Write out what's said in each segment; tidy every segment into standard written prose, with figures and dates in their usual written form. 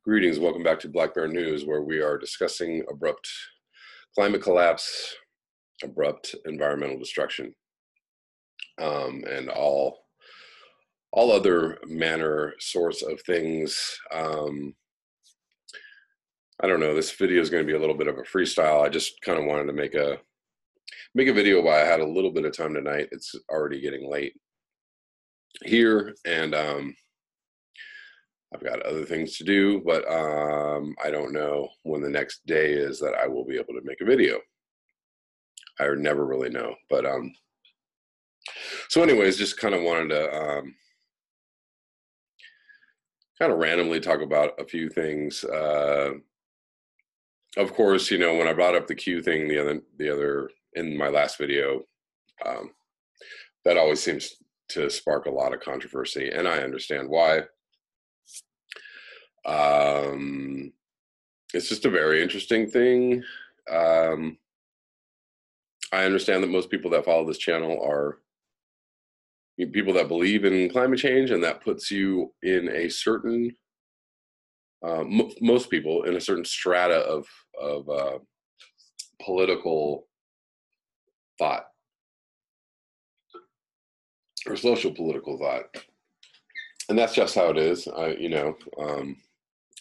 Greetings, welcome back to Black Bear News, where we are discussing abrupt climate collapse, abrupt environmental destruction, and all other manner sorts of things. I don't know, this video is going to be a little bit of a freestyle. I just kind of wanted to make a video while I had a little bit of time tonight. It's already getting late here, and I've got other things to do, but I don't know when the next day is that I will be able to make a video. I never really know, but so anyways, just kind of wanted to kind of randomly talk about a few things. Of course, you know, when I brought up the Q thing the other in my last video, that always seems to spark a lot of controversy, and I understand why. It's just a very interesting thing. I understand that most people that follow this channel are people that believe in climate change, and that puts you in a certain, most people in a certain strata of political thought or social political thought. And that's just how it is. You know, I'm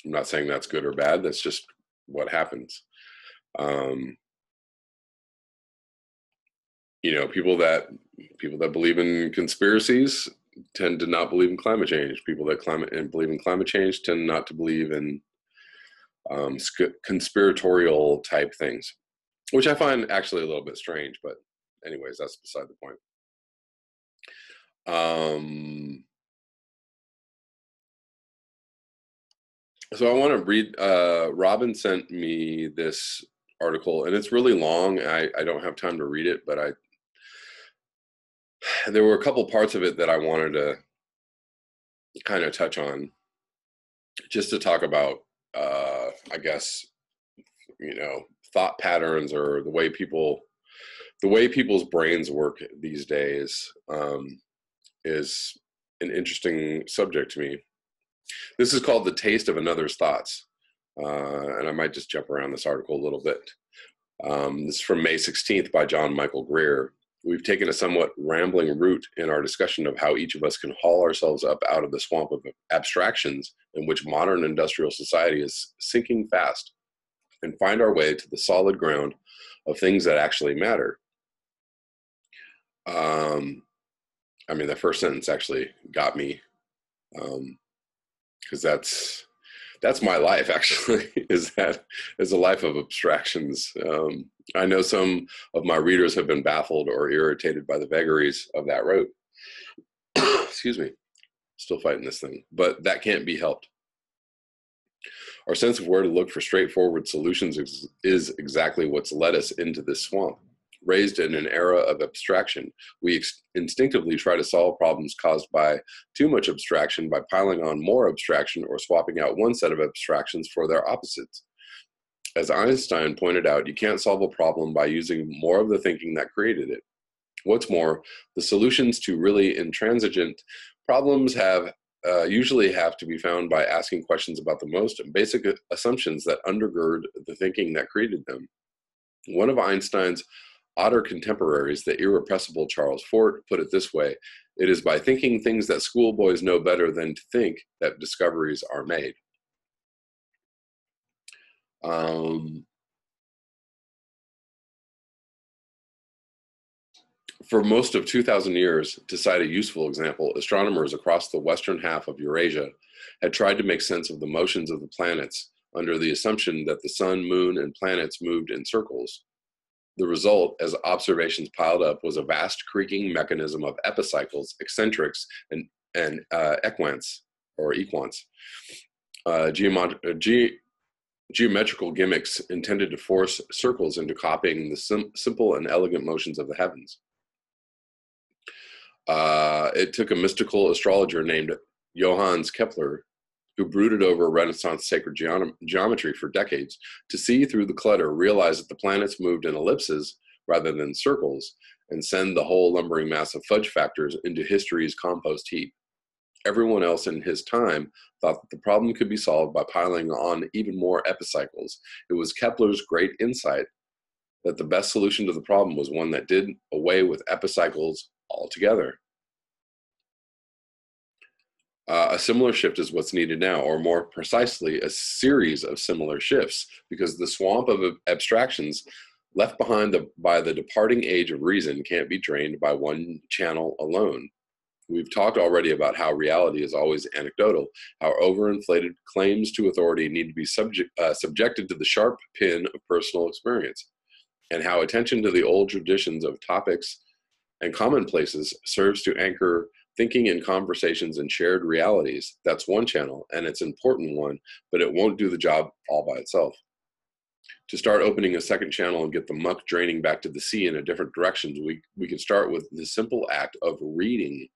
not saying that's good or bad. That's just what happens. You know, people that believe in conspiracies tend to not believe in climate change. People that believe in climate change tend not to believe in conspiratorial type things, which I find actually a little bit strange. But anyways, that's beside the point. So I want to read, Robin sent me this article, and it's really long. I don't have time to read it, but there were a couple parts of it that I wanted to kind of touch on, just to talk about, I guess, you know, thought patterns, or the way people's brains work these days, is an interesting subject to me. This is called The Taste of Another's Thoughts, and I might just jump around this article a little bit. This is from May 16th by John Michael Greer. We've taken a somewhat rambling route in our discussion of how each of us can haul ourselves up out of the swamp of abstractions in which modern industrial society is sinking fast, and find our way to the solid ground of things that actually matter. I mean, the first sentence actually got me, because that's my life, actually, is a life of abstractions. I know some of my readers have been baffled or irritated by the vagaries of that road. Excuse me, still fighting this thing, but that can't be helped. Our sense of where to look for straightforward solutions is exactly what's led us into this swamp. Raised in an era of abstraction, we instinctively try to solve problems caused by too much abstraction by piling on more abstraction or swapping out one set of abstractions for their opposites. As Einstein pointed out, you can't solve a problem by using more of the thinking that created it. What's more, the solutions to really intransigent problems usually have to be found by asking questions about the most basic assumptions that undergird the thinking that created them. One of Einstein's odder contemporaries, the irrepressible Charles Fort, put it this way: it is by thinking things that schoolboys know better than to think that discoveries are made. For most of 2,000 years, to cite a useful example, astronomers across the western half of Eurasia had tried to make sense of the motions of the planets under the assumption that the sun, moon, and planets moved in circles. The result, as observations piled up, was a vast creaking mechanism of epicycles, eccentrics, and equants, geometrical gimmicks intended to force circles into copying the simple and elegant motions of the heavens. It took a mystical astrologer named Johannes Kepler, who brooded over Renaissance sacred geometry for decades, to see through the clutter, realize that the planets moved in ellipses rather than circles, and send the whole lumbering mass of fudge factors into history's compost heap. Everyone else in his time thought that the problem could be solved by piling on even more epicycles. It was Kepler's great insight that the best solution to the problem was one that did away with epicycles altogether. A similar shift is what's needed now, or more precisely, a series of similar shifts, because the swamp of abstractions left behind by the departing age of reason can't be drained by one channel alone. We've talked already about how reality is always anecdotal, how overinflated claims to authority need to be subjected to the sharp pin of personal experience, and how attention to the old traditions of topics and commonplaces serves to anchor thinking in conversations and shared realities. That's one channel, and it's an important one, but it won't do the job all by itself. To start opening a second channel and get the muck draining back to the sea in a different direction, we can start with the simple act of reading.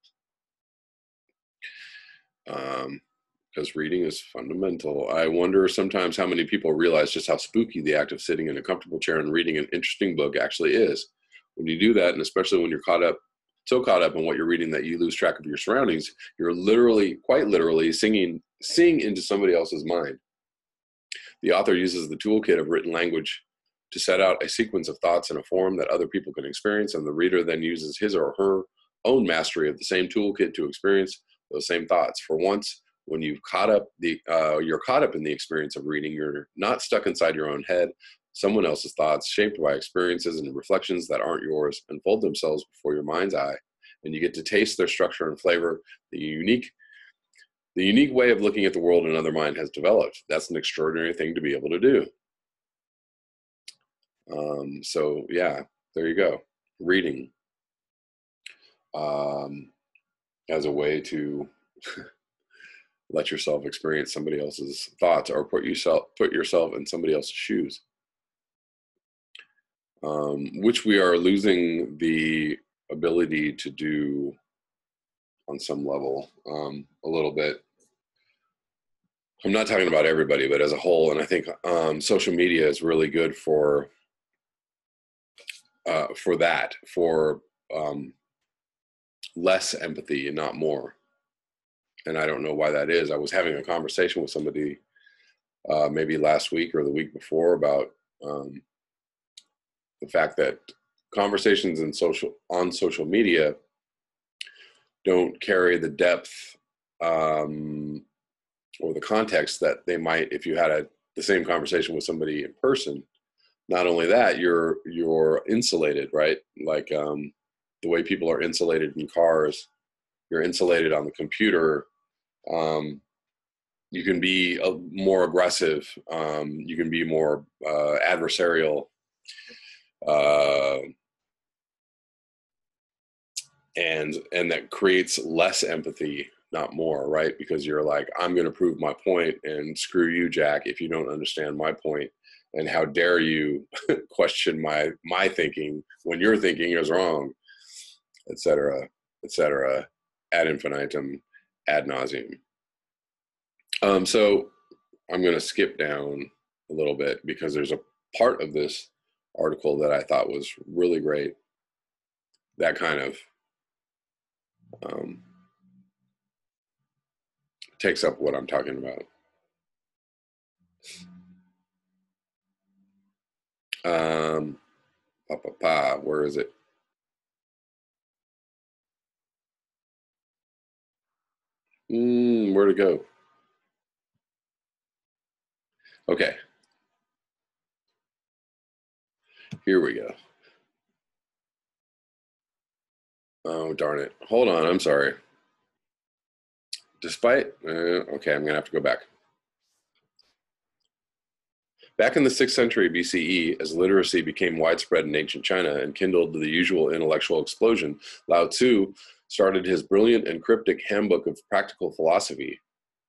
Because reading is fundamental. I wonder sometimes how many people realize just how spooky the act of sitting in a comfortable chair and reading an interesting book actually is. When you do that, and especially when you're so caught up in what you're reading that you lose track of your surroundings, you're quite literally seeing into somebody else's mind. The author uses the toolkit of written language to set out a sequence of thoughts in a form that other people can experience, and the reader then uses his or her own mastery of the same toolkit to experience those same thoughts. For once, when you're caught up in the experience of reading, you're not stuck inside your own head. Someone else's thoughts, shaped by experiences and reflections that aren't yours, unfold themselves before your mind's eye, and you get to taste their structure and flavor. The unique way of looking at the world another mind has developed. That's an extraordinary thing to be able to do. So yeah, there you go. Reading as a way to let yourself experience somebody else's thoughts, or put yourself in somebody else's shoes, which we are losing the ability to do on some level, a little bit. I'm not talking about everybody, but as a whole. And I think social media is really good for that, for less empathy and not more. And I don't know why that is. I was having a conversation with somebody maybe last week or the week before about the fact that conversations on social media don't carry the depth or the context that they might if you had the same conversation with somebody in person. Not only that, you're insulated, right? Like the way people are insulated in cars, you're insulated on the computer. You can be more aggressive. You can be more adversarial. And that creates less empathy, not more, right? Because you're like, I'm going to prove my point, and screw you, Jack, if you don't understand my point. And how dare you question my thinking when your thinking is wrong, et cetera, ad infinitum, ad nauseum. So I'm going to skip down a little bit because there's a part of this article that I thought was really great. That kind of takes up what I'm talking about. Where is it? Where to go? Okay. Here we go. Oh, darn it. Hold on. I'm sorry. Okay, I'm going to have to go back. Back in the 6th century BCE, as literacy became widespread in ancient China and kindled the usual intellectual explosion, Lao Tzu started his brilliant and cryptic handbook of practical philosophy,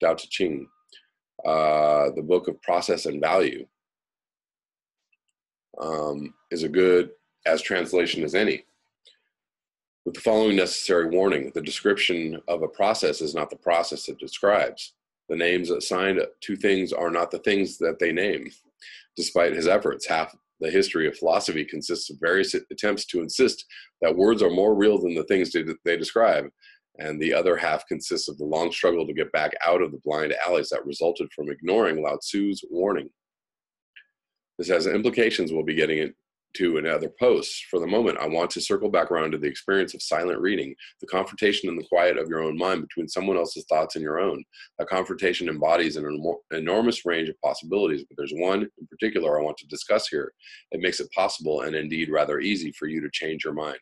Tao Te Ching, the book of process and value, is a good as translation as any. With the following necessary warning: the description of a process is not the process it describes. The names assigned to things are not the things that they name. Despite his efforts, half the history of philosophy consists of various attempts to insist that words are more real than the things they describe, and the other half consists of the long struggle to get back out of the blind alleys that resulted from ignoring Lao Tzu's warning. This has implications we'll be getting into in other posts. For the moment, I want to circle back around to the experience of silent reading, the confrontation in the quiet of your own mind between someone else's thoughts and your own. That confrontation embodies an enormous range of possibilities, but there's one in particular I want to discuss here. It makes it possible, and indeed rather easy, for you to change your mind.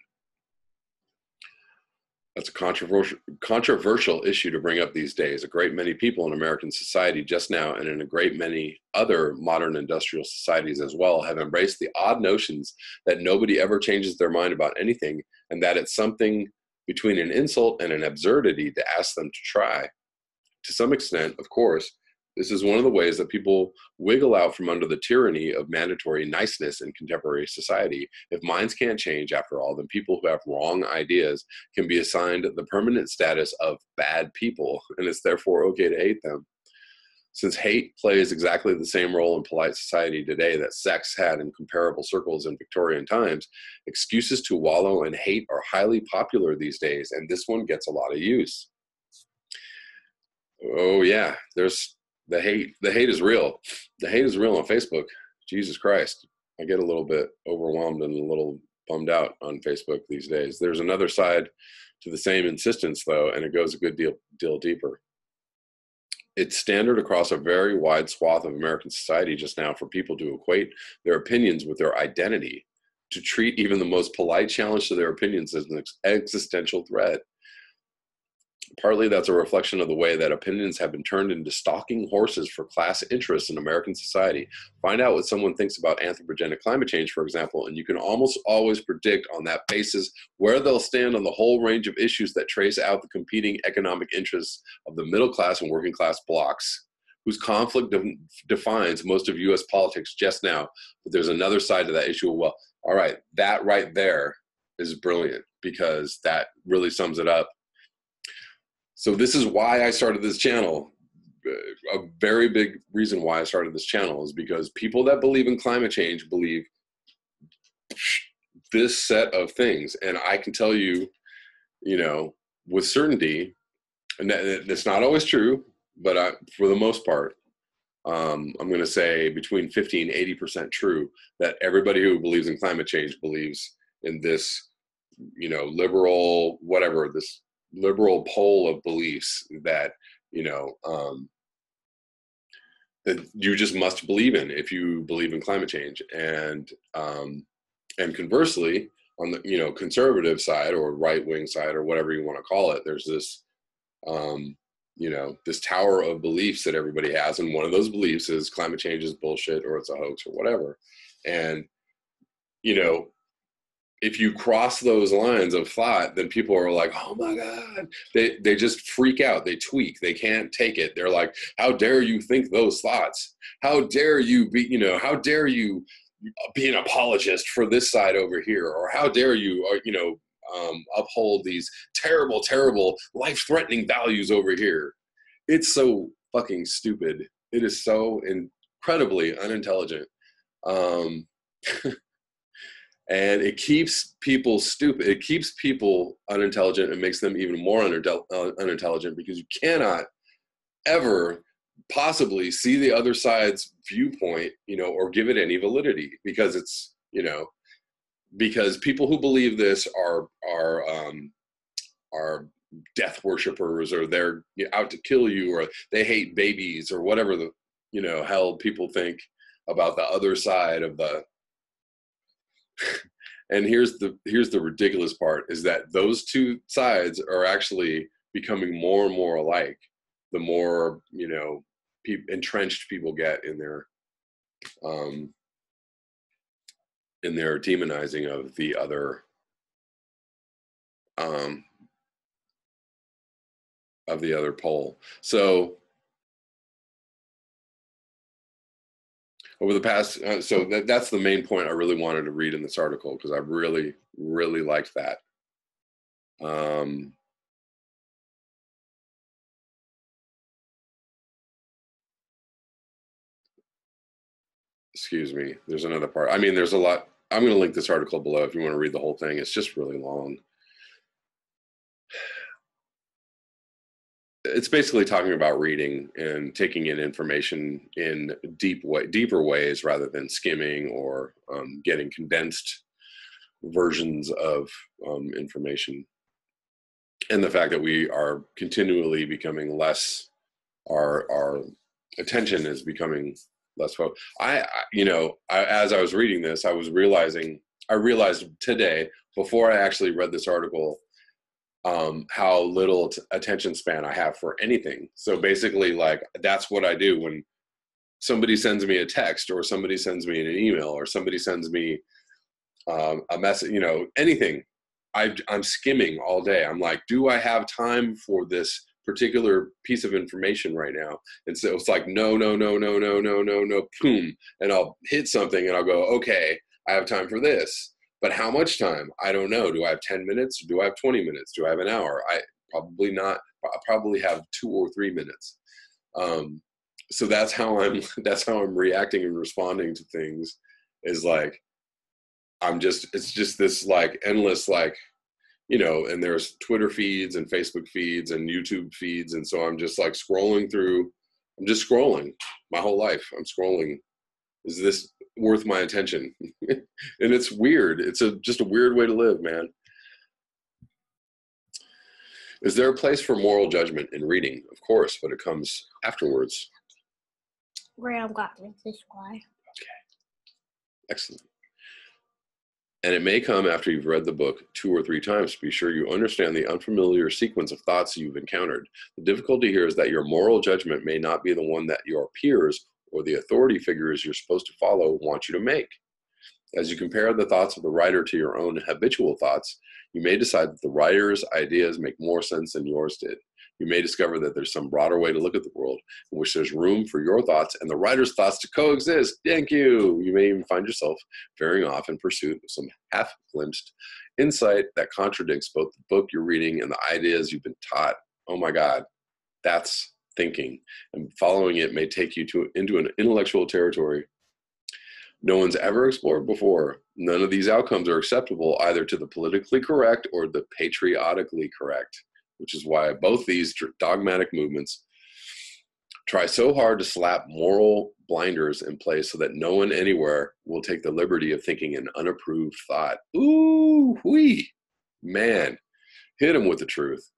That's a controversial issue to bring up these days. A great many people in American society just now, and in a great many other modern industrial societies as well, have embraced the odd notions that nobody ever changes their mind about anything, and that it's something between an insult and an absurdity to ask them to try. To some extent, of course, this is one of the ways that people wiggle out from under the tyranny of mandatory niceness in contemporary society. If minds can't change, after all, then people who have wrong ideas can be assigned the permanent status of bad people, and it's therefore okay to hate them. Since hate plays exactly the same role in polite society today that sex had in comparable circles in Victorian times, excuses to wallow in hate are highly popular these days, and this one gets a lot of use. Oh yeah, the hate is real. The hate is real on Facebook. Jesus Christ. I get a little bit overwhelmed and a little bummed out on Facebook these days. There's another side to the same insistence, though, and it goes a good deal deeper. It's standard across a very wide swath of American society just now for people to equate their opinions with their identity, to treat even the most polite challenge to their opinions as an existential threat. Partly that's a reflection of the way that opinions have been turned into stalking horses for class interests in American society. Find out what someone thinks about anthropogenic climate change, for example, and you can almost always predict on that basis where they'll stand on the whole range of issues that trace out the competing economic interests of the middle class and working class blocs, whose conflict defines most of U.S. politics just now. But there's another side to that issue. Well, all right, that right there is brilliant, because that really sums it up. So this is why I started this channel. A very big reason why I started this channel is because people that believe in climate change believe this set of things. And I can tell you, with certainty, and it's not always true, but for the most part, I'm going to say between 50 and 80% true that everybody who believes in climate change believes in this, liberal, whatever, this liberal pole of beliefs that that you just must believe in if you believe in climate change. And conversely, on the conservative side or right-wing side or whatever you want to call it, there's this this tower of beliefs that everybody has, and one of those beliefs is climate change is bullshit or it's a hoax or whatever. And if you cross those lines of thought, then people are like, oh my God, they just freak out. They tweak. They can't take it. They're like, how dare you think those thoughts? How dare you how dare you be an apologist for this side over here? Or how dare you, uphold these terrible, terrible, life-threatening values over here? It's so fucking stupid. It is so incredibly unintelligent. And it keeps people stupid. It keeps people unintelligent and makes them even more unintelligent, because you cannot ever possibly see the other side's viewpoint, or give it any validity, because it's, because people who believe this are death worshippers, or they're out to kill you, or they hate babies, or whatever the, hell people think about the other side of the. And here's the ridiculous part, is that those two sides are actually becoming more and more alike the more entrenched people get in their demonizing of the other pole. So over the past, so that's the main point I really wanted to read in this article, because I really, really liked that. excuse me, there's another part. I mean, there's a lot. I'm going to link this article below if you want to read the whole thing. It's just really long. It's basically talking about reading and taking in information in deeper ways rather than skimming or getting condensed versions of information. And the fact that we are continually becoming less, our attention is becoming less focused. As I was reading this, I realized today, before I actually read this article, how little attention span I have for anything. So basically, like, that's what I do when somebody sends me a text, or somebody sends me an email, or somebody sends me a message, anything. I'm skimming all day. I'm like, do I have time for this particular piece of information right now? And so it's like, no, boom. And I'll hit something and I'll go, okay, I have time for this. But how much time? I don't know. Do I have 10 minutes? Do I have 20 minutes? Do I have an hour? I probably not. I probably have 2 or 3 minutes. So that's how I'm reacting and responding to things, is like, it's just this like endless, like, and there's Twitter feeds and Facebook feeds and YouTube feeds. And so I'm just like scrolling through, I'm just scrolling my whole life. I'm scrolling. Is this worth my attention? And it's weird. It's just a weird way to live, man. Is there a place for moral judgment in reading? Of course, but it comes afterwards. Graham got me this way. Okay. Excellent. And it may come after you've read the book 2 or 3 times to be sure you understand the unfamiliar sequence of thoughts you've encountered. The difficulty here is that your moral judgment may not be the one that your peers or the authority figures you're supposed to follow want you to make. As you compare the thoughts of the writer to your own habitual thoughts, you may decide that the writer's ideas make more sense than yours did. You may discover that there's some broader way to look at the world in which there's room for your thoughts and the writer's thoughts to coexist. Thank you. You may even find yourself veering off in pursuit of some half-glimpsed insight that contradicts both the book you're reading and the ideas you've been taught. Oh my God, that's thinking. And following it may take you into an intellectual territory no one's ever explored before. None of these outcomes are acceptable either to the politically correct or the patriotically correct, which is why both these dogmatic movements try so hard to slap moral blinders in place so that no one anywhere will take the liberty of thinking an unapproved thought. Ooh, wee, man, hit them with the truth.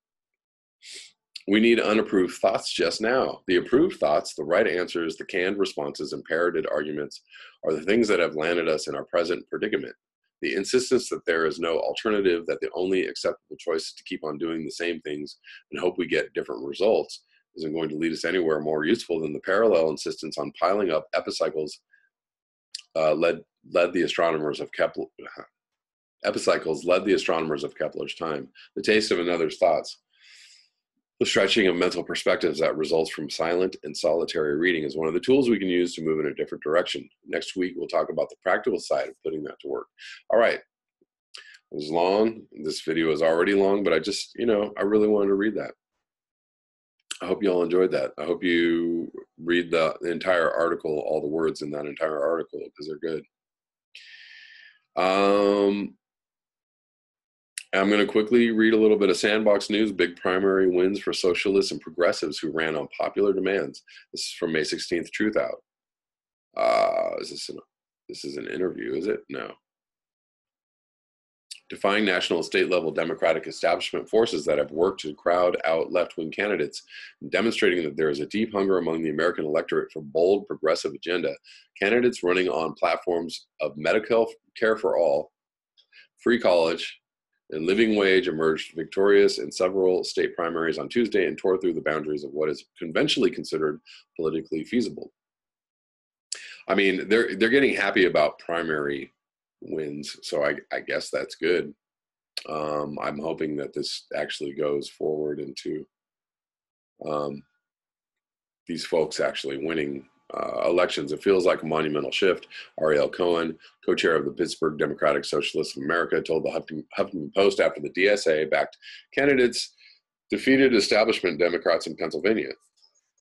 We need unapproved thoughts just now. The approved thoughts, the right answers, the canned responses, and parroted arguments are the things that have landed us in our present predicament. The insistence that there is no alternative, that the only acceptable choice is to keep on doing the same things and hope we get different results, isn't going to lead us anywhere more useful than the parallel insistence on piling up epicycles led the astronomers of Kepler. Epicycles led the astronomers of Kepler's time. The taste of another's thoughts. The stretching of mental perspectives that results from silent and solitary reading is one of the tools we can use to move in a different direction. Next week, we'll talk about the practical side of putting that to work. All right. It was long. This video is already long, but I just, I really wanted to read that. I hope you all enjoyed that. I hope you read the entire article, all the words in that entire article, because they're good. I'm going to quickly read a little bit of Sandbox News. Big primary wins for socialists and progressives who ran on popular demands. This is from May 16th, Truth Out. This is an interview, is it? No. Defying national and state level Democratic establishment forces that have worked to crowd out left-wing candidates, demonstrating that there is a deep hunger among the American electorate for bold progressive agenda. Candidates running on platforms of medical care for all, free college, and living wage emerged victorious in several state primaries on Tuesday and tore through the boundaries of what is conventionally considered politically feasible. I mean, they're getting happy about primary wins, so I guess that's good. I'm hoping that this actually goes forward into these folks actually winning elections. It feels like a monumental shift. Ariel Cohen, co-chair of the Pittsburgh Democratic Socialists of America, told the Huffington Post after the DSA-backed candidates defeated establishment Democrats in Pennsylvania.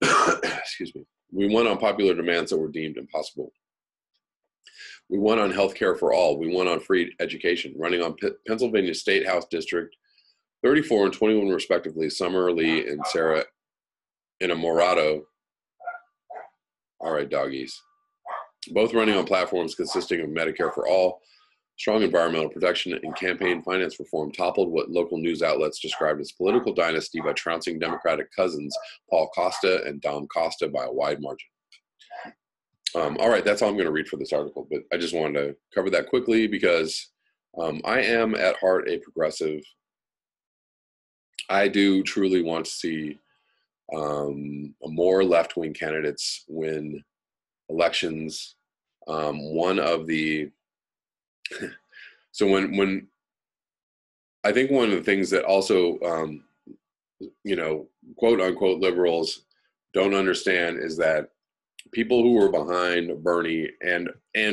Excuse me. We won on popular demands that were deemed impossible. We won on health care for all. We won on free education. Running on Pennsylvania State House District 34 and 21 respectively, Summer Lee and Sarah Innamorato. All right, doggies. Both running on platforms consisting of Medicare for all, strong environmental protection, and campaign finance reform, toppled what local news outlets described as political dynasty by trouncing Democratic cousins Paul Costa and Dom Costa by a wide margin. All right, that's all I'm going to read for this article, but I just wanted to cover that quickly because I am at heart a progressive. I do truly want to see more left-wing candidates win elections. One of the so when I think one of the things that also quote unquote liberals don't understand is that people who were behind Bernie and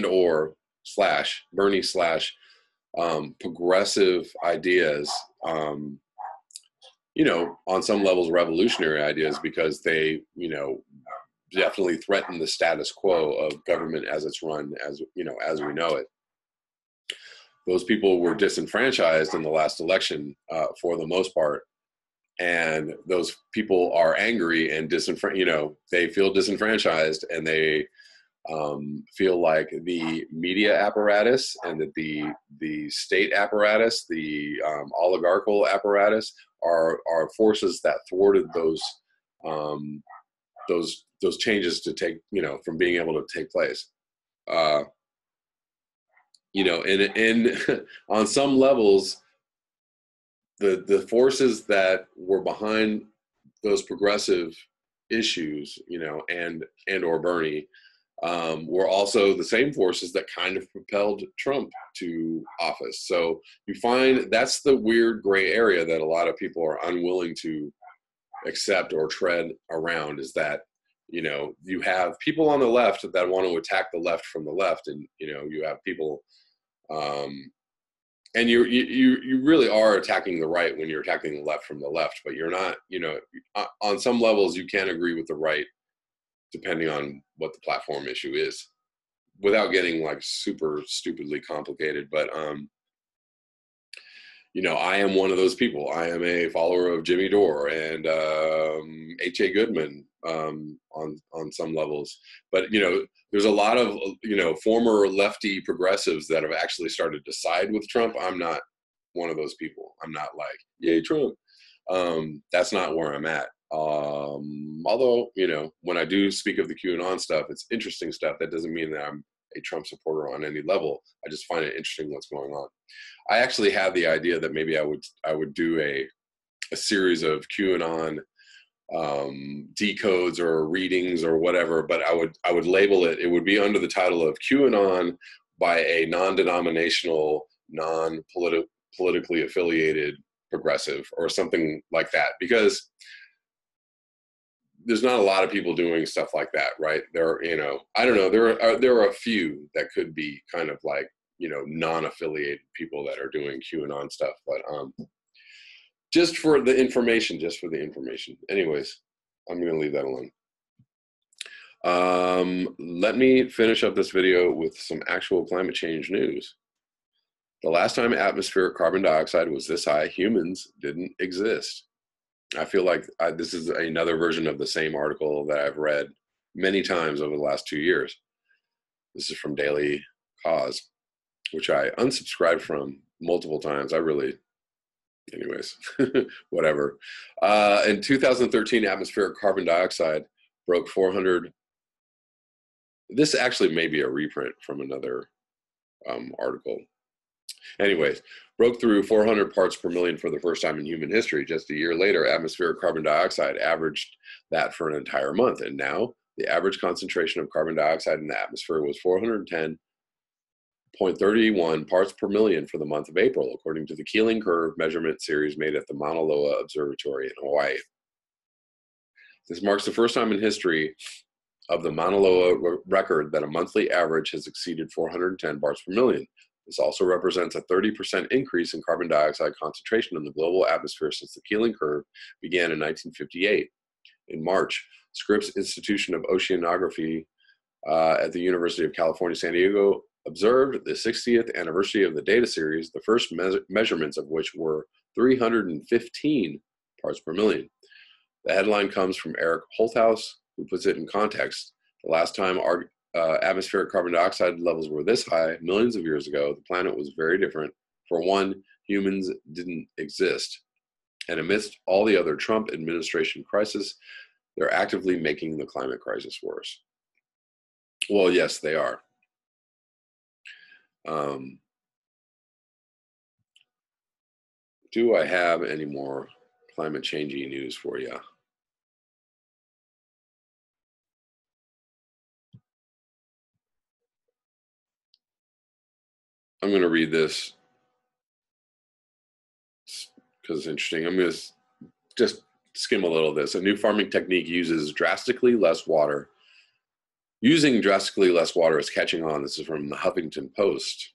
or slash Bernie slash progressive ideas, on some levels revolutionary ideas, because they, definitely threaten the status quo of government as it's run, as we know it. Those people were disenfranchised in the last election for the most part. And those people are angry and they feel disenfranchised, and they feel like the media apparatus and that the state apparatus, the oligarchical apparatus, are forces that thwarted those changes to take, from being able to take place. And on some levels, the forces that were behind those progressive issues, and or Bernie, were also the same forces that kind of propelled Trump to office. So you find that's the weird gray area that a lot of people are unwilling to accept or tread around, is that, you have people on the left that want to attack the left from the left, and, you have people, and you really are attacking the right when you're attacking the left from the left, but you're not, on some levels you can't agree with the right depending on what the platform issue is, without getting like super stupidly complicated. But I am one of those people. I am a follower of Jimmy Dore and H.A. Goodman on some levels. But, there's a lot of, former lefty progressives that have actually started to side with Trump. I'm not one of those people. I'm not like, yay, Trump. That's not where I'm at. Although, when I do speak of the QAnon stuff, it's interesting stuff. That doesn't mean that I'm a Trump supporter on any level. I just find it interesting what's going on. I actually had the idea that maybe I would do a series of QAnon decodes or readings or whatever, but I would label it. It would be under the title of QAnon by a non-denominational, non-politically affiliated progressive, or something like that, because there's not a lot of people doing stuff like that, right? There, I don't know. There are a few that could be kind of like, non-affiliated people that are doing QAnon stuff, but just for the information. Anyways, I'm going to leave that alone. Let me finish up this video with some actual climate change news. The last time atmospheric carbon dioxide was this high, humans didn't exist. I feel like this is another version of the same article that I've read many times over the last 2 years. This is from Daily Cause, which I unsubscribed from multiple times. Anyways, whatever. In 2013, atmospheric carbon dioxide broke 400. This actually may be a reprint from another article. Anyways, broke through 400 parts per million for the first time in human history. Just a year later, atmospheric carbon dioxide averaged that for an entire month. And now the average concentration of carbon dioxide in the atmosphere was 410.31 parts per million for the month of April, according to the Keeling Curve measurement series made at the Mauna Loa Observatory in Hawaii. This marks the first time in history of the Mauna Loa record that a monthly average has exceeded 410 parts per million. This also represents a 30% increase in carbon dioxide concentration in the global atmosphere since the Keeling Curve began in 1958. In March, Scripps Institution of Oceanography at the University of California, San Diego observed the 60th anniversary of the data series, the first measurements of which were 315 parts per million. The headline comes from Eric Holthaus, who puts it in context. The last time our atmospheric carbon dioxide levels were this high, millions of years ago, the planet was very different. For one, humans didn't exist. And amidst all the other Trump administration crises, they're actively making the climate crisis worse. Well, yes, they are. Do I have any more climate changey news for you? I'm going to read this because it's interesting. I'm going to just skim a little of this. A new farming technique uses drastically less water. Using drastically less water is catching on. This is from the Huffington Post.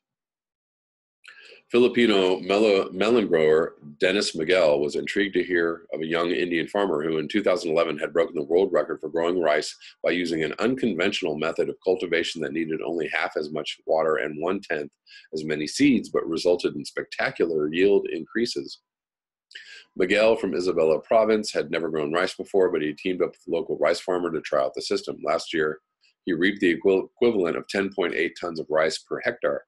Filipino melon grower Dennis Miguel was intrigued to hear of a young Indian farmer who in 2011 had broken the world record for growing rice by using an unconventional method of cultivation that needed only half as much water and 1/10 as many seeds, but resulted in spectacular yield increases. Miguel from Isabela province had never grown rice before, but he teamed up with a local rice farmer to try out the system. Last year, he reaped the equivalent of 10.8 tons of rice per hectare,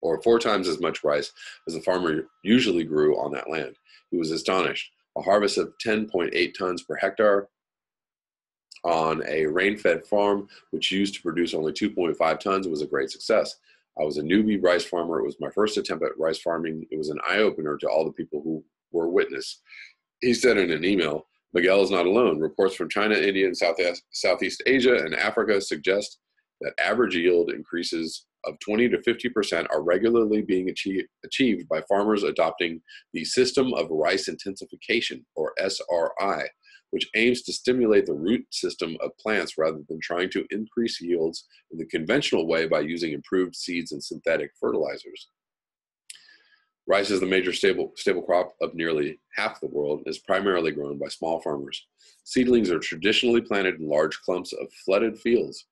or 4 times as much rice as the farmer usually grew on that land. He was astonished. A harvest of 10.8 tons per hectare on a rain-fed farm, which used to produce only 2.5 tons, was a great success. I was a newbie rice farmer. It was my first attempt at rice farming. It was an eye-opener to all the people who were witness. He said in an email, Miguel is not alone. Reports from China, India, and Southeast Asia and Africa suggest that average yield increases of 20 to 50% are regularly being achieved by farmers adopting the system of rice intensification, or SRI, which aims to stimulate the root system of plants rather than trying to increase yields in the conventional way by using improved seeds and synthetic fertilizers. Rice is the major staple crop of nearly half the world and is primarily grown by small farmers. Seedlings are traditionally planted in large clumps of flooded fields.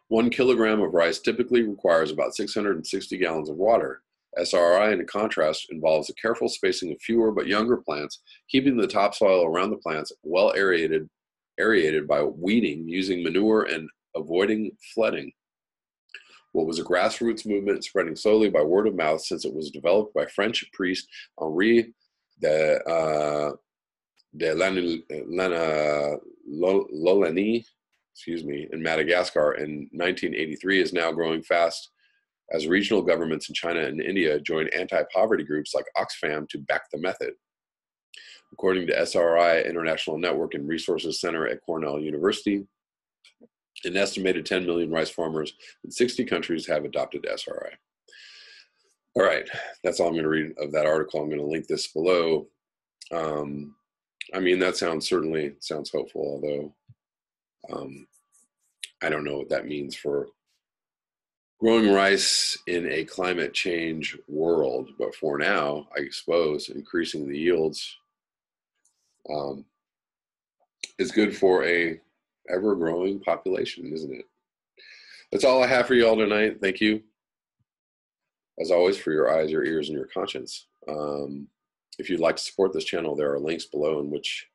1 kilogram of rice typically requires about 660 gallons of water. SRI, in contrast, involves a careful spacing of fewer but younger plants, keeping the topsoil around the plants well aerated by weeding, using manure, and avoiding flooding. What was a grassroots movement spreading slowly by word of mouth since it was developed by French priest Henri de Lolany, in Madagascar in 1983 is now growing fast as regional governments in China and India join anti-poverty groups like Oxfam to back the method. According to SRI International Network and Resources Center at Cornell University, an estimated 10 million rice farmers in 60 countries have adopted SRI. All right, that's all I'm going to read of that article. I'm going to link this below. I mean, that certainly sounds hopeful, although I don't know what that means for growing rice in a climate change world. But for now, I suppose increasing the yields is good for a ever-growing population, isn't it? That's all I have for you all tonight. Thank you, as always, for your eyes, your ears, and your conscience. If you'd like to support this channel, there are links below in which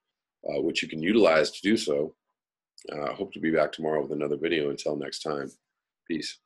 you can utilize to do so. I hope to be back tomorrow with another video. Until next time, peace.